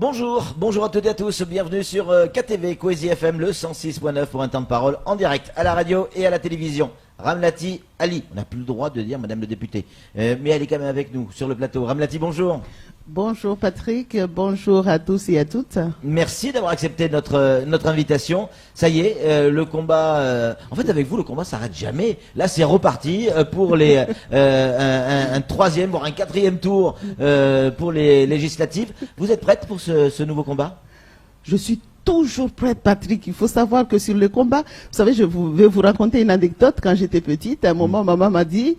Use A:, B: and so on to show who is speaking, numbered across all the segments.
A: Bonjour à toutes et à tous, bienvenue sur KTV, Coésie FM, le 106.9 pour un temps de parole en direct à la radio et à la télévision. Ramlati Ali, on n'a plus le droit de dire Madame le député, mais elle est quand même avec nous sur le plateau. Ramlati, bonjour.
B: Bonjour Patrick, bonjour à tous et à toutes. Merci
A: d'avoir accepté notre invitation. Ça y est, le combat, en fait avec vous le combat s'arrête jamais. Là c'est reparti pour un troisième voire un quatrième tour pour les législatives. Vous êtes prête pour ce nouveau combat?
B: Je suis toujours prête, Patrick. Il faut savoir que sur le combat, vous savez, je vais vous raconter une anecdote. Quand j'étais petite, à un moment, maman m'a dit,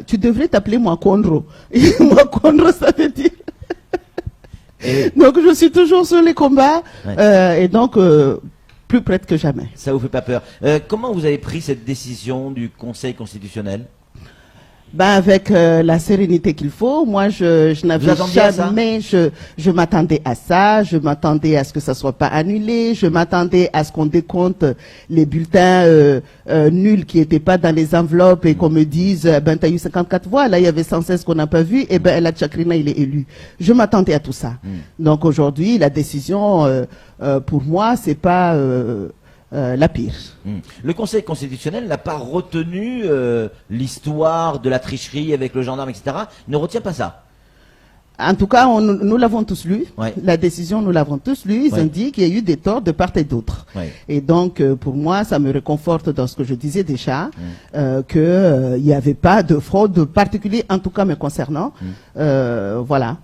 B: tu devrais t'appeler Mwakondro. Et Mwakondro, ça veut dire... Donc, je suis toujours sur les combats, et donc, plus prête que jamais.
A: Ça vous fait pas peur. Comment vous avez pris cette décision du Conseil constitutionnel?
B: Avec la sérénité qu'il faut. Moi, je n'avais jamais, je m'attendais à ça, je m'attendais à ce que ça soit pas annulé, je m'attendais à ce qu'on décompte les bulletins nuls qui étaient pas dans les enveloppes et qu'on me dise, t'as eu 54 voix, là il y avait 116 qu'on n'a pas vu, et El Hadj Chakrina il est élu. Je m'attendais à tout ça. Donc aujourd'hui, la décision, pour moi, c'est pas la pire.
A: Le Conseil constitutionnel n'a pas retenu l'histoire de la tricherie avec le gendarme, etc. Il ne retient pas ça.
B: En tout cas, nous l'avons tous lu. La décision, nous l'avons tous lu. Ils ont dit qu'il y a eu des torts de part et d'autre. Et donc, pour moi, ça me réconforte dans ce que je disais déjà, qu'il n'y avait pas de fraude particulière, en tout cas me concernant. Voilà.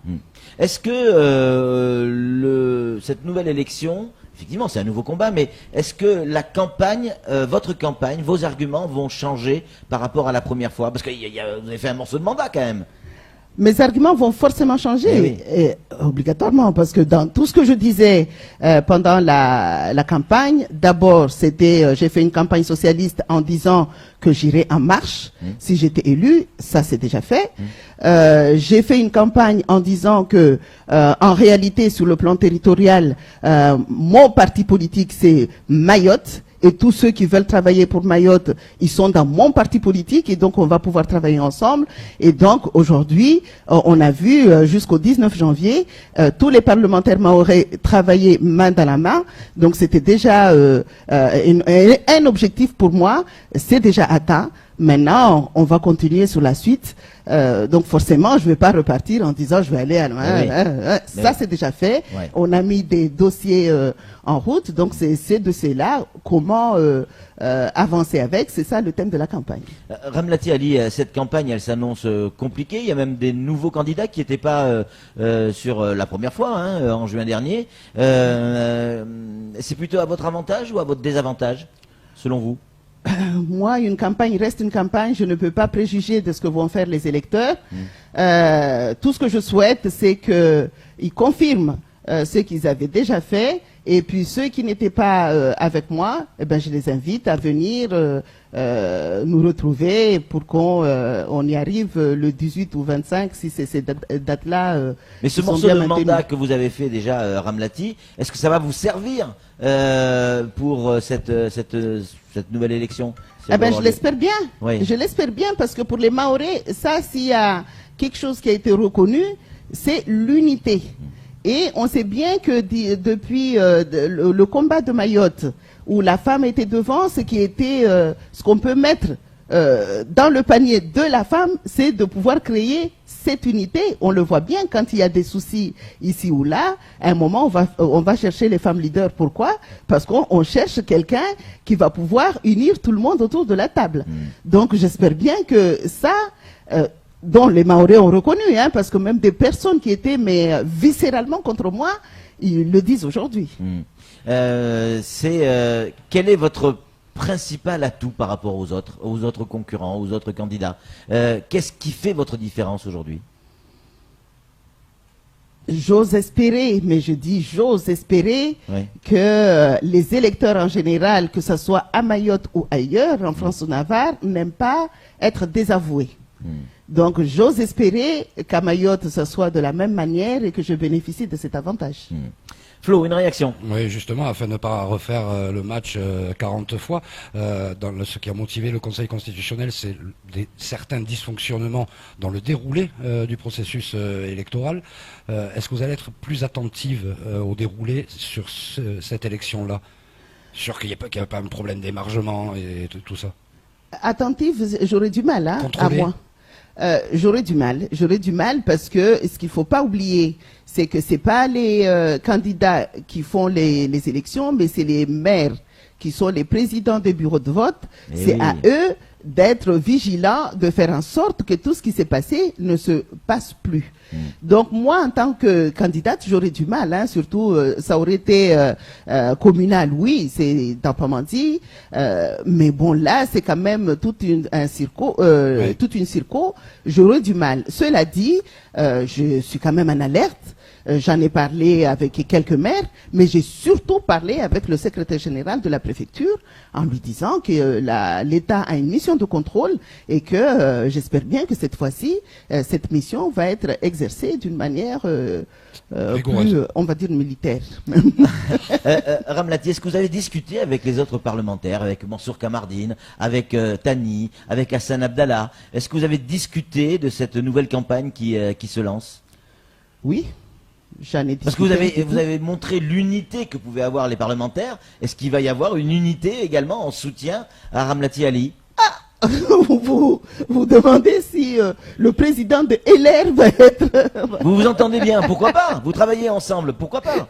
A: Est-ce que cette nouvelle élection... Effectivement, c'est un nouveau combat, mais est-ce que la campagne, votre campagne, vos arguments vont changer par rapport à la première fois? Parce que vous avez fait un morceau de mandat quand même.
B: Mes arguments vont forcément changer, obligatoirement, parce que dans tout ce que je disais pendant la campagne, d'abord, c'était, j'ai fait une campagne socialiste en disant que j'irais en marche si j'étais élu, ça c'est déjà fait. J'ai fait une campagne en disant que, en réalité, sur le plan territorial, mon parti politique c'est Mayotte. Et tous ceux qui veulent travailler pour Mayotte, ils sont dans mon parti politique et donc on va pouvoir travailler ensemble. Et donc aujourd'hui, on a vu jusqu'au 19 janvier, tous les parlementaires mahorais travailler main dans la main. Donc c'était déjà un objectif pour moi, c'est déjà atteint. Maintenant, on va continuer sur la suite. Donc forcément, je ne vais pas repartir en disant je vais aller à loin. Ça, c'est déjà fait. On a mis des dossiers en route. Donc c'est ces dossiers-là, comment avancer avec. C'est ça le thème de la campagne.
A: Ramlati Ali, cette campagne, elle s'annonce compliquée. Il y a même des nouveaux candidats qui n'étaient pas sur la première fois, en juin dernier. C'est plutôt à votre avantage ou à votre désavantage, selon vous?
B: Moi, une campagne reste une campagne. Je ne peux pas préjuger de ce que vont faire les électeurs. Tout ce que je souhaite, c'est qu'ils confirment ce qu'ils avaient déjà fait. Et puis ceux qui n'étaient pas avec moi, je les invite à venir nous retrouver pour qu'on y arrive le 18 ou 25, si c'est ces dates-là.
A: Mais ce morceau de mandat que vous avez fait déjà, Ramlati, est-ce que ça va vous servir pour cette nouvelle élection?
B: Je l'espère bien. Je l'espère bien parce que pour les Mahorais, ça, s'il y a quelque chose qui a été reconnu, c'est l'unité. Et on sait bien que depuis le combat de Mayotte, où la femme était devant, ce qui était, ce qu'on peut mettre dans le panier de la femme, c'est de pouvoir créer cette unité. On le voit bien quand il y a des soucis ici ou là. À un moment, on va chercher les femmes leaders. Pourquoi? Parce qu'on cherche quelqu'un qui va pouvoir unir tout le monde autour de la table. Donc, j'espère bien que ça... dont les Mahorais ont reconnu, parce que même des personnes qui étaient viscéralement contre moi, ils le disent aujourd'hui.
A: Quel est votre principal atout par rapport aux autres concurrents, aux autres candidats? Qu'est-ce qui fait votre différence aujourd'hui?
B: J'ose espérer, mais je dis j'ose espérer que les électeurs en général, que ce soit à Mayotte ou ailleurs, en France ou Navarre, n'aiment pas être désavoués. Donc, j'ose espérer qu'à Mayotte, ce soit de la même manière et que je bénéficie de cet avantage.
A: Flo, une réaction?
C: Oui, justement, afin de ne pas refaire le match 40 fois, ce qui a motivé le Conseil constitutionnel, c'est certains dysfonctionnements dans le déroulé du processus électoral. Est-ce que vous allez être plus attentive au déroulé sur cette élection-là? Sûr qu'il n'y a pas un problème d'émargement et tout ça.
B: Attentive, j'aurais du mal à moi. J'aurais du mal parce que ce qu'il faut pas oublier, c'est que c'est pas les candidats qui font les élections, mais c'est les maires qui sont les présidents des bureaux de vote. C'est
A: oui.
B: à eux d'être vigilants, de faire en sorte que tout ce qui s'est passé ne se passe plus. Donc moi, en tant que candidate, j'aurais du mal, surtout ça aurait été communal, oui, c'est dans Pamandzi, mais bon là, c'est quand même toute une circo, j'aurais du mal. Cela dit, je suis quand même en alerte. J'en ai parlé avec quelques maires, mais j'ai surtout parlé avec le secrétaire général de la préfecture en lui disant que l'État a une mission de contrôle et que j'espère bien que cette fois-ci, cette mission va être exercée d'une manière plus, on va dire, militaire.
A: Ramlati, est-ce que vous avez discuté avec les autres parlementaires, avec Mansour Kamardine, avec Tani, avec Hassan Abdallah? Est-ce que vous avez discuté de cette nouvelle campagne qui se lance?
B: Oui.
A: Parce que vous avez montré l'unité que pouvaient avoir les parlementaires. Est-ce qu'il va y avoir une unité également en soutien à Ramlati Ali?
B: Vous demandez si le président de LR va être...
A: Vous vous entendez bien, pourquoi pas? Vous travaillez ensemble, pourquoi pas?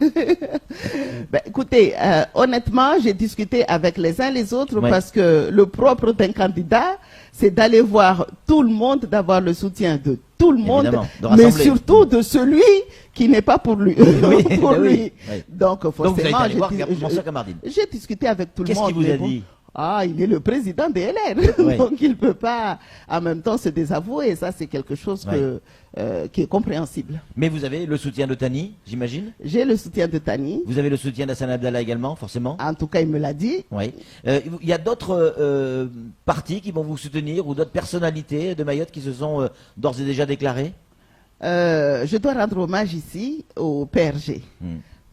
B: Ben, écoutez, honnêtement, j'ai discuté avec les uns les autres parce que le propre d'un candidat, c'est d'aller voir tout le monde, d'avoir le soutien de tout le monde, mais surtout de celui qui n'est pas pour lui.
A: Oui.
B: Donc forcément,
A: j'ai
B: discuté avec tout le monde.
A: Qu'est-ce qu'il vous a dit?
B: Il est le président des LR, donc il ne peut pas en même temps se désavouer. Ça, c'est quelque chose qui est compréhensible.
A: Mais vous avez le soutien de Tani, j'imagine?
B: J'ai le soutien de Tani.
A: Vous avez le soutien d'Hassan Abdallah également, forcément?
B: En tout cas, il me l'a dit.
A: Oui. Il y a d'autres partis qui vont vous soutenir ou d'autres personnalités de Mayotte qui se sont d'ores et déjà déclarées?
B: Je dois rendre hommage ici au PRG.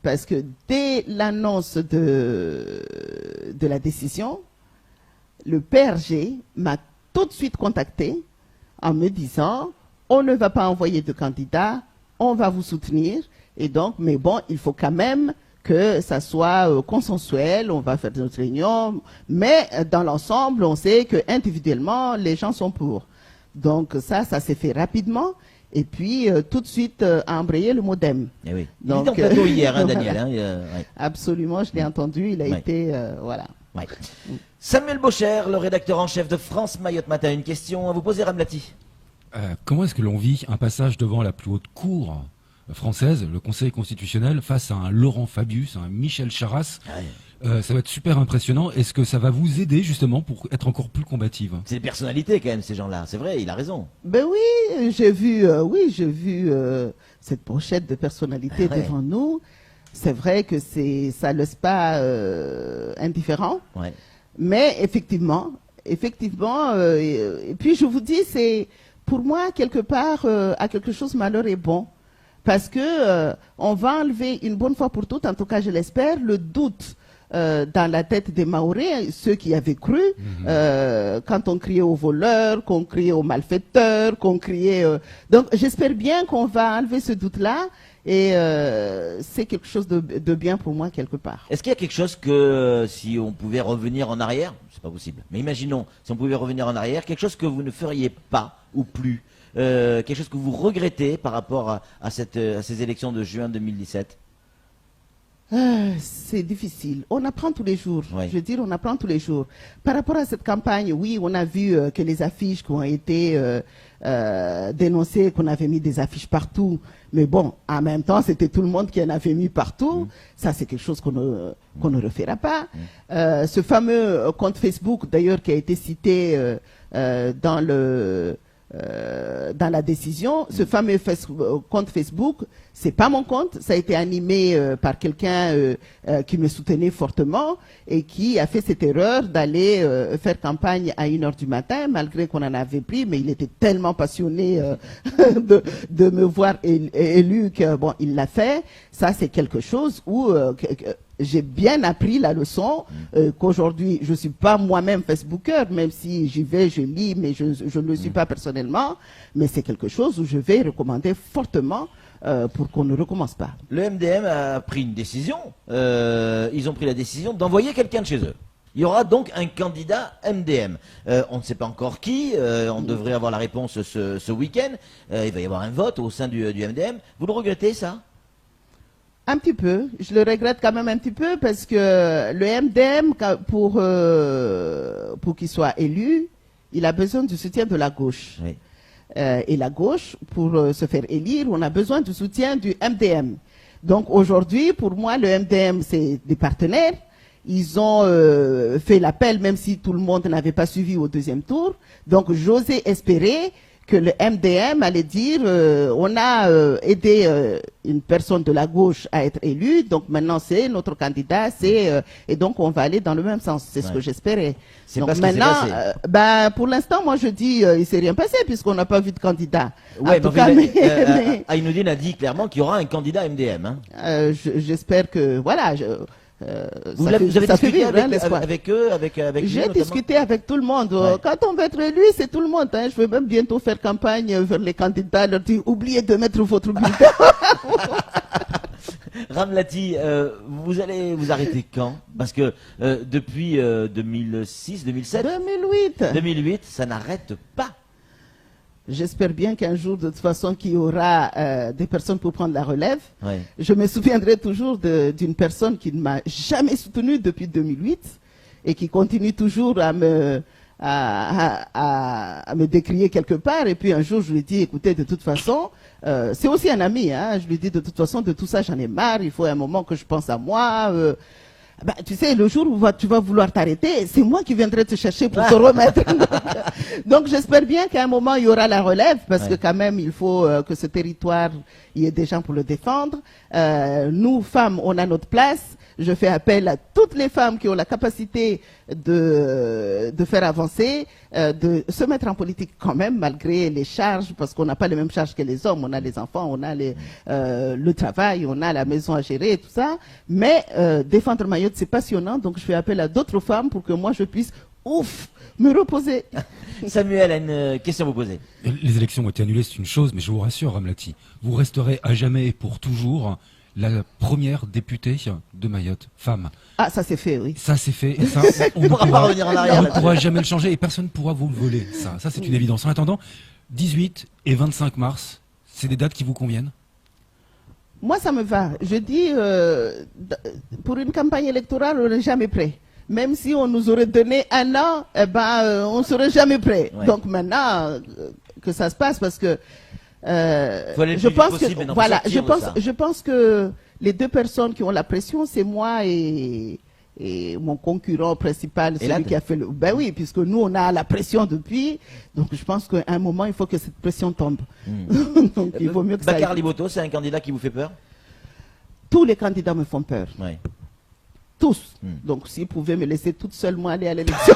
B: Parce que dès l'annonce de la décision, le PRG m'a tout de suite contacté en me disant on ne va pas envoyer de candidat, on va vous soutenir. Et donc, mais bon, il faut quand même que ça soit consensuel, on va faire notre réunion. Mais dans l'ensemble, on sait que individuellement, les gens sont pour. Donc ça s'est fait rapidement. Et puis, tout de suite, a embrayé le modem.
A: Eh oui. Donc, il était en plateau hier, Daniel.
B: Absolument, je l'ai entendu. Il a été, voilà.
A: Ouais. Samuel Bocher, le rédacteur en chef de France Mayotte Matin. Une question à vous poser, Ramlati.
D: Comment est-ce que l'on vit un passage devant la plus haute cour française, le Conseil constitutionnel, face à un Laurent Fabius, un Michel Charasse? Ça va être super impressionnant. Est-ce que ça va vous aider justement pour être encore plus combative?
A: C'est des personnalités quand même, ces gens-là. C'est vrai, il a raison.
B: Ben oui, j'ai vu cette pochette de personnalités devant nous. C'est vrai que ça laisse pas indifférent. Ouais. Mais effectivement, et puis je vous dis, c'est pour moi quelque part à quelque chose malheur est bon. Parce que on va enlever une bonne fois pour toutes, en tout cas je l'espère, le doute dans la tête des Mahorais, ceux qui avaient cru, quand on criait aux voleurs, qu'on criait aux malfaiteurs, qu'on criait... Donc j'espère bien qu'on va enlever ce doute-là, et c'est quelque chose de bien pour moi quelque part.
A: Est-ce qu'il y a quelque chose que, si on pouvait revenir en arrière, c'est pas possible, mais imaginons, si on pouvait revenir en arrière, quelque chose que vous ne feriez pas ou plus, quelque chose que vous regrettez par rapport à ces élections de juin 2017?
B: C'est difficile. On apprend tous les jours. Je veux dire, on apprend tous les jours. Par rapport à cette campagne, oui, on a vu que les affiches qui ont été dénoncées, qu'on avait mis des affiches partout. Mais bon, en même temps, c'était tout le monde qui en avait mis partout. Ça, c'est quelque chose qu'on ne refera pas. Ce fameux compte Facebook, d'ailleurs, qui a été cité dans la décision, ce fameux compte Facebook, C'est pas mon compte, ça a été animé par quelqu'un qui me soutenait fortement et qui a fait cette erreur d'aller faire campagne à 1h du matin, malgré qu'on en avait pris, mais il était tellement passionné de me voir élu que bon, il l'a fait. Ça, c'est quelque chose où j'ai bien appris la leçon qu'aujourd'hui, je suis pas moi-même Facebooker, même si j'y vais, je lis, mais je ne le suis pas personnellement. Mais c'est quelque chose où je vais recommander fortement pour qu'on ne recommence pas.
A: Le MDM a pris une décision. Ils ont pris la décision d'envoyer quelqu'un de chez eux. Il y aura donc un candidat MDM. On ne sait pas encore qui. On devrait avoir la réponse ce week-end. Il va y avoir un vote au sein du MDM. Vous le regrettez, ça?
B: Un petit peu. Je le regrette quand même un petit peu parce que le MDM, pour qu'il soit élu, il a besoin du soutien de la gauche.
A: Oui.
B: Et la gauche, pour se faire élire, on a besoin du soutien du MDM. Donc aujourd'hui, pour moi, le MDM, c'est des partenaires. Ils ont fait l'appel, même si tout le monde n'avait pas suivi au deuxième tour. Donc j'osais espérer que le MDM allait dire on a aidé une personne de la gauche à être élue, donc maintenant c'est notre candidat, et donc on va aller dans le même sens. C'est ce que j'espérais.
A: C'est
B: donc
A: pas ce qui s'est
B: maintenant, pour l'instant, moi je dis il s'est rien passé puisqu'on n'a pas vu de candidat.
A: Ouais,
B: en tout cas,
A: Aïnoudine a dit clairement qu'il y aura un candidat MDM. Hein.
B: J'espère que voilà.
A: Vous avez discuté avec eux, avec
B: J'ai discuté avec tout le monde.
A: Ouais.
B: Quand on va être élu, c'est tout le monde. Hein. Je vais même bientôt faire campagne vers les candidats, leur dire oubliez de mettre votre bulletin.
A: Ramlati, vous allez vous arrêter quand? Parce que depuis 2006, 2007, 2008, ça n'arrête pas.
B: J'espère bien qu'un jour, de toute façon, qu'il y aura des personnes pour prendre la relève.
A: Ouais.
B: Je me souviendrai toujours d'une personne qui ne m'a jamais soutenue depuis 2008 et qui continue toujours à me décrier quelque part. Et puis un jour, je lui ai dit, écoutez, de toute façon, c'est aussi un ami. Hein, je lui ai dit, de toute façon, de tout ça, j'en ai marre. Il faut un moment que je pense à moi. Tu sais, le jour où tu vas vouloir t'arrêter, c'est moi qui viendrai te chercher pour te remettre. Donc j'espère bien qu'à un moment, il y aura la relève, parce que quand même, il faut que ce territoire, il y ait des gens pour le défendre. Nous, femmes, on a notre place. Je fais appel à toutes les femmes qui ont la capacité de faire avancer, de se mettre en politique quand même, malgré les charges, parce qu'on n'a pas les mêmes charges que les hommes. On a les enfants, on a le travail, on a la maison à gérer et tout ça. Mais défendre Mayotte, c'est passionnant. Donc je fais appel à d'autres femmes pour que moi, je puisse, me reposer.
A: Samuel a une question à vous poser.
D: Les élections ont été annulées, c'est une chose, mais je vous rassure, Ramlati, vous resterez à jamais et pour toujours la première députée de Mayotte, femme.
B: Ah, ça c'est fait, oui.
D: Ça c'est fait, et ça, on
A: ne pourra pas revenir en arrière.
D: On ne pourra jamais le changer et personne ne pourra vous le voler. Ça c'est une évidence. En attendant, 18 et 25 mars, c'est des dates qui vous conviennent?
B: Moi, ça me va. Je dis, pour une campagne électorale, on n'est jamais prêt. Même si on nous aurait donné un an, on ne serait jamais prêt. Ouais. Donc maintenant, que ça se passe, parce que je pense que les deux personnes qui ont la pression, c'est moi et mon concurrent principal, celui qui a fait le... Ben oui, puisque nous, on a la pression depuis. Donc je pense qu'à un moment, il faut que cette pression tombe. Donc il vaut mieux que
A: Bakar Liboto, c'est un candidat qui vous fait peur?
B: Tous les candidats me font peur.
A: Ouais.
B: Tous. Donc s'ils pouvaient me laisser toute seule, moi, aller à l'élection.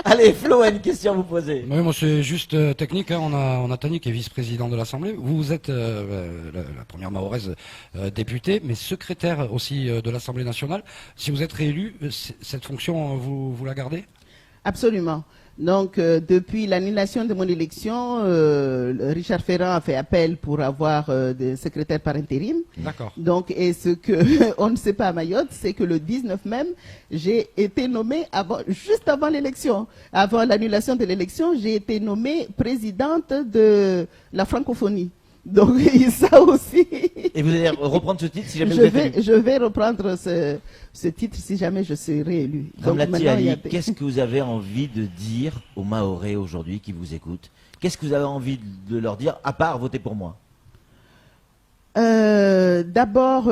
A: Allez, Flo a une question à vous poser.
C: Oui, moi c'est juste technique. Hein. On a Tani qui est vice-président de l'Assemblée. Vous êtes la première mahoraise députée, mais secrétaire aussi de l'Assemblée nationale. Si vous êtes réélu, cette fonction, vous la gardez?
B: Absolument. Donc, depuis l'annulation de mon élection, Richard Ferrand a fait appel pour avoir des secrétaires par intérim.
C: D'accord.
B: Donc, et ce que on ne sait pas à Mayotte, c'est que le 19 même, j'ai été nommée juste avant l'élection, avant l'annulation de l'élection, j'ai été nommée présidente de la francophonie. Donc, ça aussi.
A: Et vous allez reprendre ce titre si jamais vous êtes élu?
B: Je vais reprendre ce titre si jamais je serai élu.
A: Ramlati Ali, qu'est-ce que vous avez envie de dire aux Mahorais aujourd'hui qui vous écoutent? Qu'est-ce que vous avez envie de leur dire, à part voter pour moi?
B: D'abord,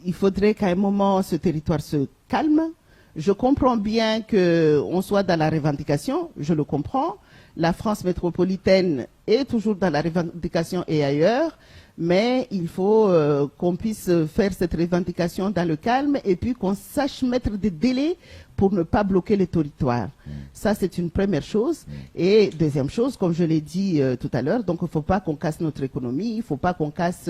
B: il faudrait qu'à un moment, ce territoire se calme. Je comprends bien qu'on soit dans la revendication, je le comprends. La France métropolitaine est toujours dans la revendication et ailleurs, mais il faut qu'on puisse faire cette revendication dans le calme et puis qu'on sache mettre des délais pour ne pas bloquer les territoires. Ça, c'est une première chose. Et deuxième chose, comme je l'ai dit tout à l'heure, donc il ne faut pas qu'on casse notre économie, il ne faut pas qu'on casse,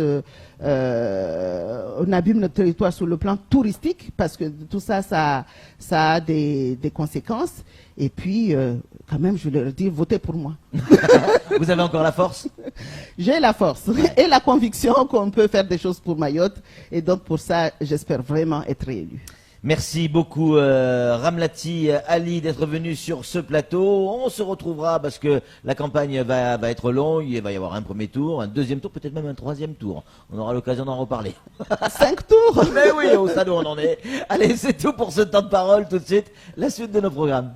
B: on abîme notre territoire sur le plan touristique, parce que tout ça, ça a des conséquences. Et puis, quand même, je leur dis, votez pour moi.
A: Vous avez encore la force?
B: J'ai la force et la conviction qu'on peut faire des choses pour Mayotte. Et donc, pour ça, j'espère vraiment être réélu.
A: Merci beaucoup Ramlati Ali d'être venu sur ce plateau. On se retrouvera parce que la campagne va être longue. Il va y avoir un premier tour, un deuxième tour, peut-être même un troisième tour. On aura l'occasion d'en reparler.
B: 5 tours.
A: Mais oui, au stade où on en est. Allez, c'est tout pour ce temps de parole. Tout de suite, la suite de nos programmes.